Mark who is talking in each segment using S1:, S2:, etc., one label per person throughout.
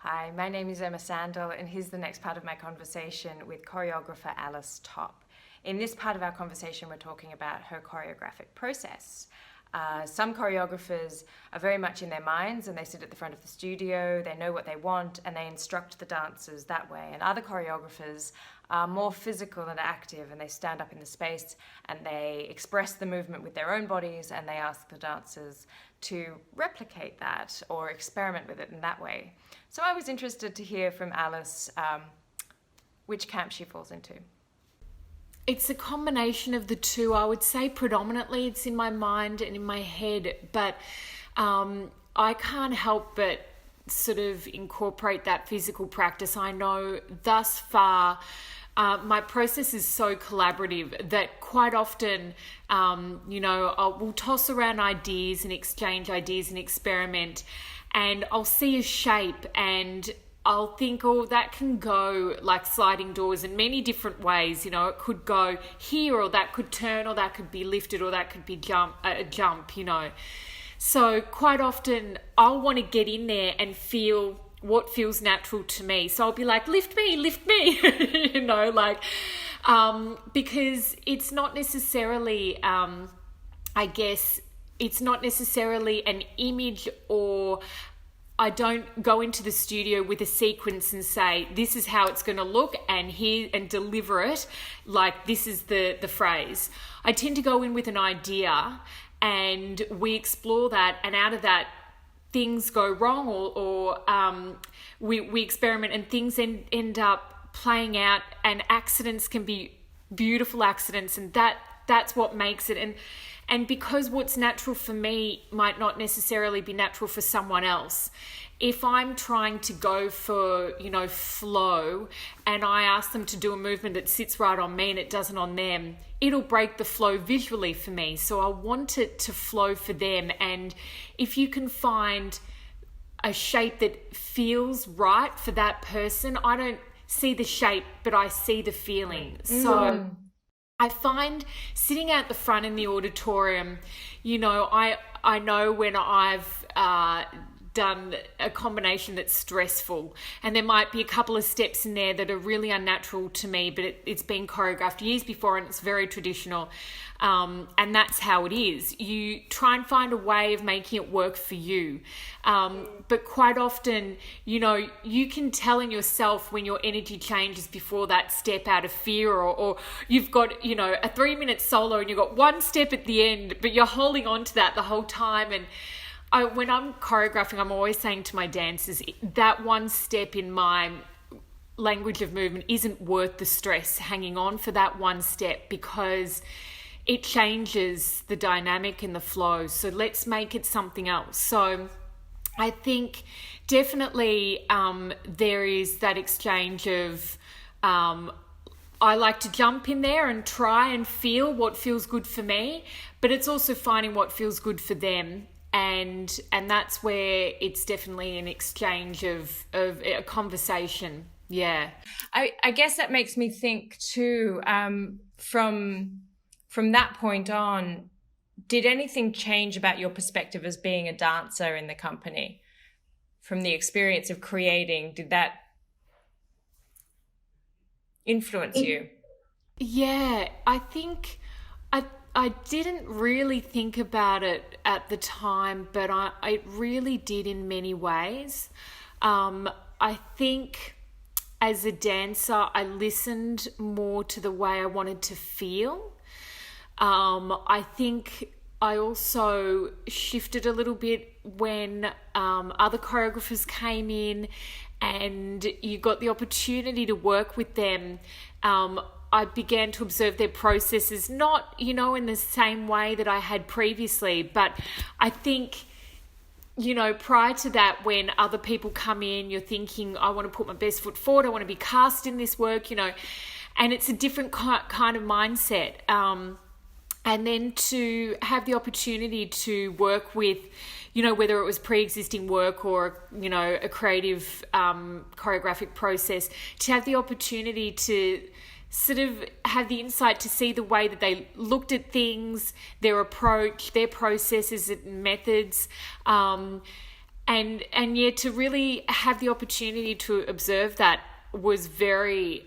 S1: Hi, my name is Emma Sandel, and here's the next part of my conversation with choreographer Alice Topp. In this part of our conversation, we're talking about her choreographic process. Some choreographers are very much in their minds and they sit at the front of the studio, they know what they want, and they instruct the dancers that way. And other choreographers are more physical and active, and they stand up in the space and they express the movement with their own bodies, and they ask the dancers to replicate that or experiment with it in that way. So I was interested to hear from Alice which camp she falls into.
S2: It's a combination of the two. I would say predominantly it's in my mind and in my head, but I can't help but sort of incorporate that physical practice. I know thus far my process is so collaborative that quite often, we'll toss around ideas and exchange ideas and experiment, and I'll see a shape and I'll think, oh, that can go like sliding doors in many different ways. It could go here, or that could turn, or that could be lifted, or that could be a jump, So quite often I'll want to get in there and feel what feels natural to me. So I'll be like, lift me, because it's not necessarily, it's not necessarily an image, or I don't go into the studio with a sequence and say, this is how it's going to look, and deliver it like this is the phrase. I tend to go in with an idea and we explore that, and out of that things go wrong, or we experiment and things end up playing out, and accidents can be beautiful accidents, and that's what makes it. And because what's natural for me might not necessarily be natural for someone else. If I'm trying to go for, flow, and I ask them to do a movement that sits right on me and it doesn't on them, it'll break the flow visually for me. So I want it to flow for them. And if you can find a shape that feels right for that person, I don't see the shape, but I see the feeling. So I find sitting out the front in the auditorium, I know when I've done a combination that's stressful, and there might be a couple of steps in there that are really unnatural to me, but it's been choreographed years before and it's very traditional, and that's how it is. You try and find a way of making it work for you, but quite often, you can tell in yourself when your energy changes before that step out of fear, or you've got a 3-minute solo and you've got one step at the end, but you're holding on to that the whole time. And when I'm choreographing, I'm always saying to my dancers, that one step in my language of movement isn't worth the stress hanging on for that one step, because it changes the dynamic and the flow. So let's make it something else. So I think definitely there is that exchange of I like to jump in there and try and feel what feels good for me, but it's also finding what feels good for them. And that's where it's definitely an exchange of a conversation. Yeah.
S1: I guess that makes me think too, from that point on, did anything change about your perspective as being a dancer in the company? From the experience of creating, did that influence you?
S2: Yeah, I think I didn't really think about it at the time, but it really did in many ways. I think as a dancer, I listened more to the way I wanted to feel. I think I also shifted a little bit when other choreographers came in and you got the opportunity to work with them. I began to observe their processes, not, in the same way that I had previously, but I think, prior to that, when other people come in, you're thinking, I want to put my best foot forward, I want to be cast in this work, and it's a different kind of mindset. And then to have the opportunity to work with, whether it was pre-existing work or, a creative choreographic process, to have the opportunity to sort of have the insight to see the way that they looked at things, their approach, their processes and methods, And yeah, to really have the opportunity to observe that was very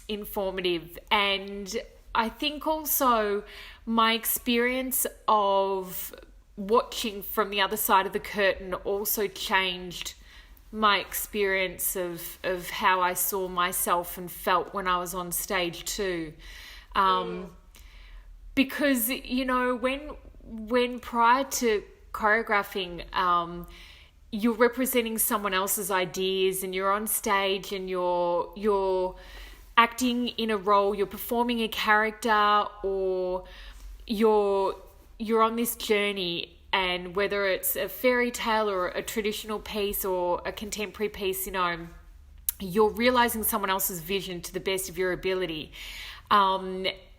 S2: informative. And I think also my experience of watching from the other side of the curtain also changed my experience of how I saw myself and felt when I was on stage too. Because, you know, when prior to choreographing, you're representing someone else's ideas, and you're on stage and you're acting in a role, you're performing a character, or you're on this journey, and whether it's a fairy tale or a traditional piece or a contemporary piece, you know, you're realizing someone else's vision to the best of your ability.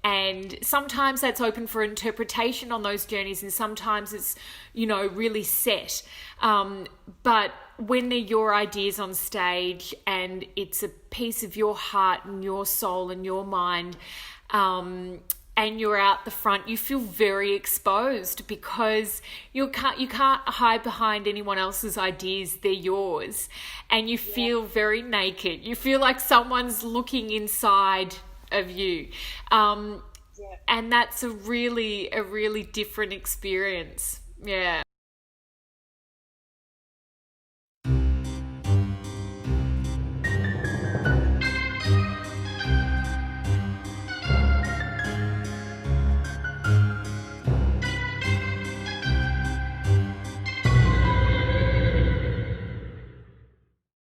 S2: And sometimes that's open for interpretation on those journeys, and sometimes it's, you know, really set. But when they're your ideas on stage and it's a piece of your heart and your soul and your mind, and you're out the front, you feel very exposed, because you can't hide behind anyone else's ideas. They're yours, and you feel very naked. You feel like someone's looking inside of you, and that's a really different experience. Yeah.